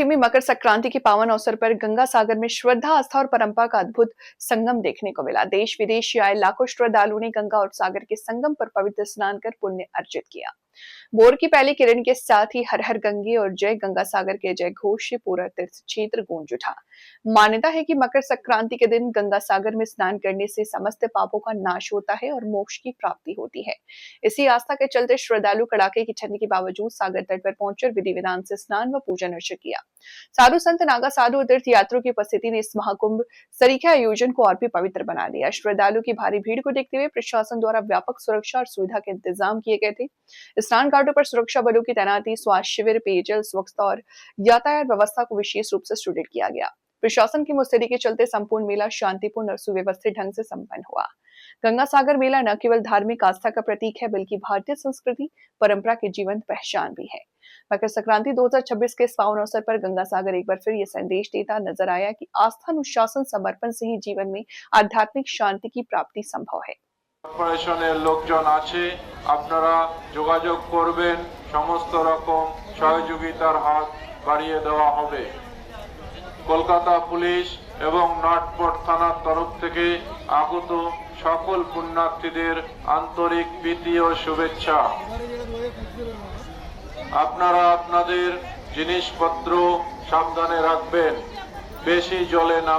TV में मकर संक्रांति के पावन अवसर पर गंगा सागर में श्रद्धा, आस्था और परंपरा का अद्भुत संगम देखने को मिला। देश विदेश से आए लाखों श्रद्धालुओं ने गंगा और सागर के संगम पर पवित्र स्नान कर पुण्य अर्जित किया। भोर की पहली किरण के साथ ही हर हर गंगे और जय गंगा सागर के जय घोष से पूरा तीर्थ क्षेत्र गूंज उठा। मान्यता है कि मकर संक्रांति के दिन गंगा सागर में स्नान करने से समस्त पापों का नाश होता है और मोक्ष की प्राप्ति होती है। इसी आस्था के चलते श्रद्धालु कड़ाके की ठंड के बावजूद सागर तट पर पहुंचकर विधि विधान से स्नान व पूजन अर्चन किया। साधु संत, नागा साधु और तीर्थ यात्रियों की उपस्थिति ने इस महाकुंभ सरीखे आयोजन को और भी पवित्र बना दिया। श्रद्धालु की भारी भीड़ को देखते हुए प्रशासन द्वारा व्यापक सुरक्षा और सुविधा के इंतजाम किए गए थे। स्नान घाटों पर सुरक्षा बलों की तैनाती, स्वास्थ्य शिविर, पेयजल, स्वच्छता और यातायात व्यवस्था को विशेष रूप से सुदृढ़ किया गया। प्रशासन की मुस्तैदी के चलते संपूर्ण मेला शांतिपूर्ण और सुव्यवस्थित ढंग से संपन्न हुआ। गंगा सागर मेला न केवल धार्मिक आस्था का प्रतीक है, बल्कि भारतीय संस्कृति परंपरा की जीवंत पहचान भी है। मकर संक्रांति 2026 के इस पावन अवसर पर गंगा सागर एक बार फिर यह संदेश देता नजर आया कि आस्था, अनुशासन, समर्पण से ही जीवन में आध्यात्मिक शांति की प्राप्ति संभव है। কর্পোরেশনের লোকজন আছে, আপনারা যোগাযোগ করবেন, সমস্ত রকম সহযোগিতার হাত বাড়িয়ে দেওয়া হবে। কলকাতা পুলিশ এবং নটপট থানার তরফ থেকে আগত সকল পুণ্যার্থীদের আন্তরিক প্রীতি ও শুভেচ্ছা। আপনারা আপনাদের জিনিসপত্র সাবধানে রাখবেন, বেশি জলে না